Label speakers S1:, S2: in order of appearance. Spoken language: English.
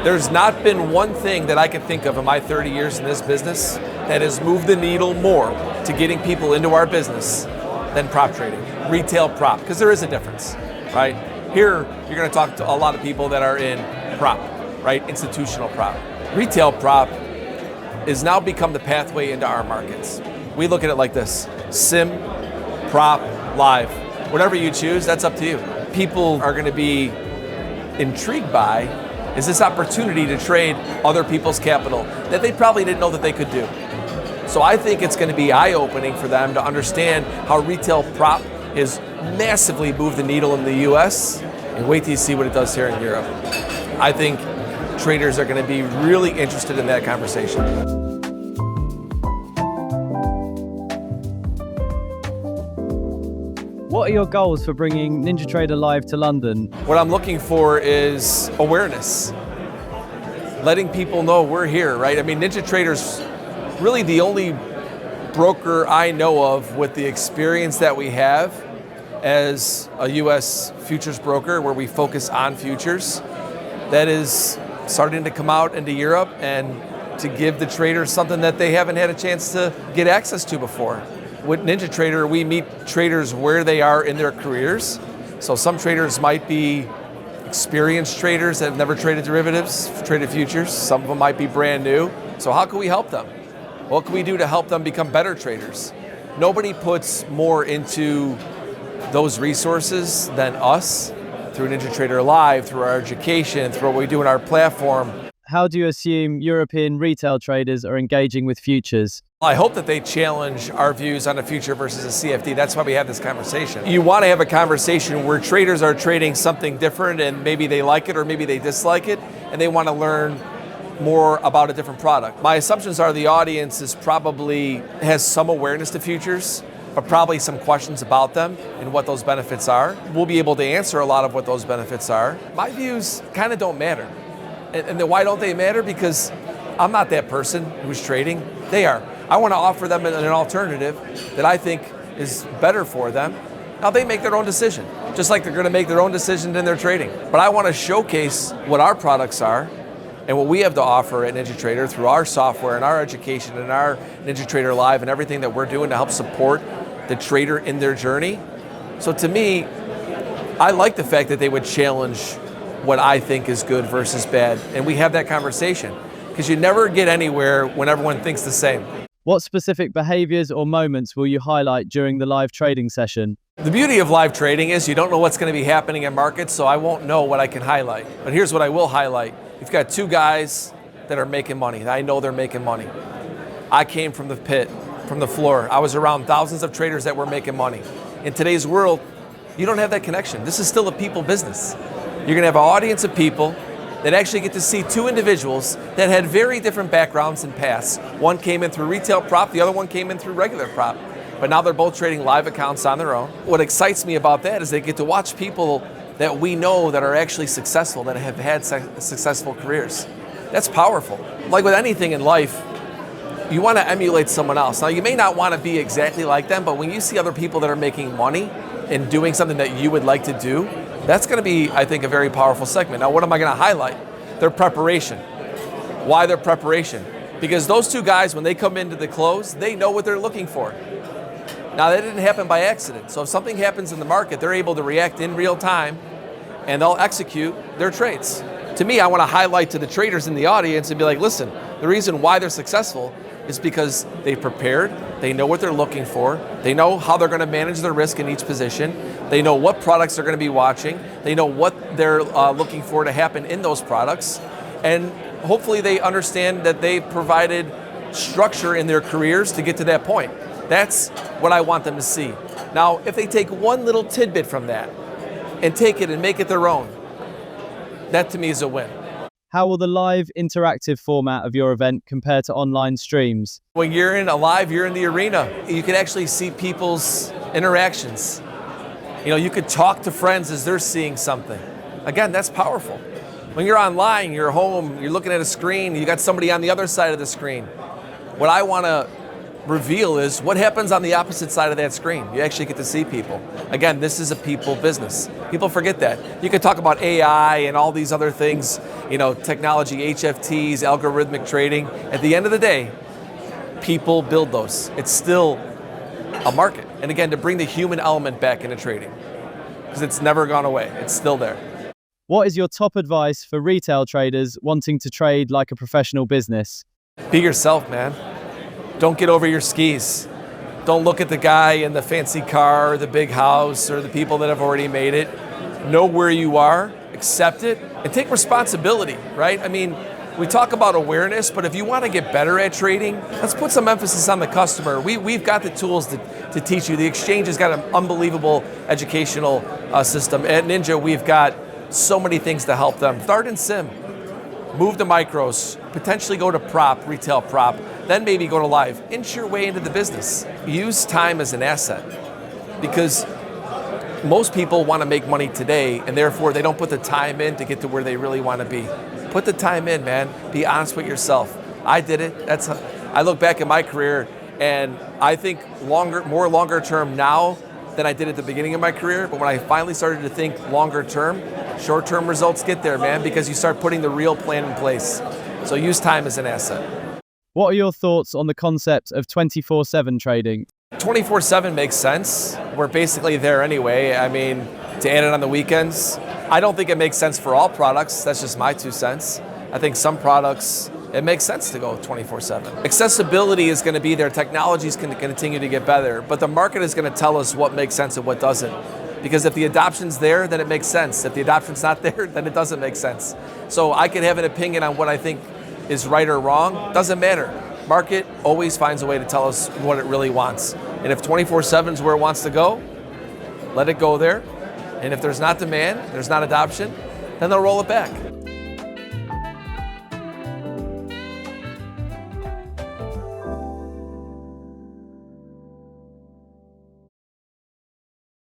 S1: There's not been one thing that I can think of in my 30 years in this business that has moved the needle more to getting people into our business than prop trading, retail prop, because there is a difference, right? Here, you're going to talk to a lot of people that are in prop, right? Institutional prop. Retail prop is now become the pathway into our markets. We look at it like this: sim, prop, live. Whatever you choose, that's up to you. People are going to be intrigued by is this opportunity to trade other people's capital that they probably didn't know that they could do. So I think it's going to be eye-opening for them to understand how retail prop has massively moved the needle in the US, and wait till you see what it does here in Europe. I think traders are going to be really interested in that conversation.
S2: What are your goals for bringing NinjaTrader Live to London?
S1: What I'm looking for is awareness. Letting people know we're here, right? I mean, NinjaTrader's really the only broker I know of with the experience that we have as a US futures broker where we focus on futures that is starting to come out into Europe and to give the traders something that they haven't had a chance to get access to before. With NinjaTrader, we meet traders where they are in their careers. So some traders might be experienced traders that have never traded derivatives, traded futures. Some of them might be brand new. So how can we help them? What can we do to help them become better traders? Nobody puts more into those resources than us through NinjaTrader Live, through our education, through what we do in our platform.
S2: How do you assume European retail traders are engaging with futures?
S1: I hope that they challenge our views on a future versus a CFD. That's why we have this conversation. You want to have a conversation where traders are trading something different and maybe they like it or maybe they dislike it and they want to learn more about a different product. My assumptions are the audience is probably has some awareness to futures, but probably some questions about them and what those benefits are. We'll be able to answer a lot of what those benefits are. My views kind of don't matter. And then why don't they matter? Because I'm not that person who's trading. They are. I want to offer them an alternative that I think is better for them. Now they make their own decision, just like they're going to make their own decision in their trading. But I want to showcase what our products are and what we have to offer at NinjaTrader through our software and our education and our NinjaTrader Live and everything that we're doing to help support the trader in their journey. So to me, I like the fact that they would challenge what I think is good versus bad. And we have that conversation because you never get anywhere when everyone thinks the same.
S2: What specific behaviors or moments will you highlight during the live trading session?
S1: The beauty of live trading is you don't know what's going to be happening in markets, so I won't know what I can highlight. But here's what I will highlight. You've got two guys that are making money. I know they're making money. I came from the pit, from the floor. I was around thousands of traders that were making money. In today's world, you don't have that connection. This is still a people business. You're going to have an audience of people that actually get to see two individuals that had very different backgrounds and paths. One came in through retail prop, the other one came in through regular prop. But now they're both trading live accounts on their own. What excites me about that is they get to watch people that we know that are actually successful, that have had successful careers. That's powerful. Like with anything in life, you want to emulate someone else. Now you may not want to be exactly like them, but when you see other people that are making money and doing something that you would like to do, that's going to be, I think, a very powerful segment. Now, what am I going to highlight? Their preparation. Why their preparation? Because those two guys, when they come into the close, they know what they're looking for. Now, that didn't happen by accident. So if something happens in the market, they're able to react in real time, and they'll execute their trades. To me, I want to highlight to the traders in the audience and be like, listen, the reason why they're successful is because they prepared, they know what they're looking for, they know how they're going to manage their risk in each position, they know what products they're going to be watching, they know what they're looking for to happen in those products, and hopefully they understand that they provided structure in their careers to get to that point. That's what I want them to see. Now, if they take one little tidbit from that and take it and make it their own, that to me is a win.
S2: How will the live interactive format of your event compare to online streams?
S1: When you're in a live, you're in the arena. You can actually see people's interactions. You know, you could talk to friends as they're seeing something. Again, that's powerful. When you're online, you're home, you're looking at a screen, you got somebody on the other side of the screen. What I want to reveal is what happens on the opposite side of that screen. You actually get to see people. Again, this is a people business. People forget that. You can talk about AI and all these other things, technology, HFTs, algorithmic trading. At the end of the day, people build those. It's still a market. And again, to bring the human element back into trading, because it's never gone away. It's still there.
S2: What is your top advice for retail traders wanting to trade like a professional business?
S1: Be yourself, man. Don't get over your skis. Don't look at the guy in the fancy car, or the big house, or the people that have already made it. Know where you are, accept it, and take responsibility, right? I mean, we talk about awareness, but if you want to get better at trading, let's put some emphasis on the customer. We've got the tools to teach you. The exchange has got an unbelievable educational system. At Ninja, we've got so many things to help them. Start in sim, move to micros, potentially go to prop, retail prop, then maybe go to live. Inch your way into the business. Use time as an asset, because most people want to make money today, and therefore they don't put the time in to get to where they really want to be. Put the time in, man. Be honest with yourself. I did it. I look back at my career, and I think more longer term now than I did at the beginning of my career. But when I finally started to think longer term, short-term results get there, man, because you start putting the real plan in place. So use time as an asset.
S2: What are your thoughts on the concept of 24/7 trading?
S1: 24/7 makes sense. We're basically there anyway. I mean, to add it on the weekends, I don't think it makes sense for all products. That's just my 2 cents. I think some products, it makes sense to go 24/7. Accessibility is going to be there. Technology is going to continue to get better, but the market is going to tell us what makes sense and what doesn't. Because if the adoption's there, then it makes sense. If the adoption's not there, then it doesn't make sense. So I could have an opinion on what I think is right or wrong. Doesn't matter. Market always finds a way to tell us what it really wants. And if 24/7 is where it wants to go, let it go there. And if there's not demand, there's not adoption, then they'll roll it back.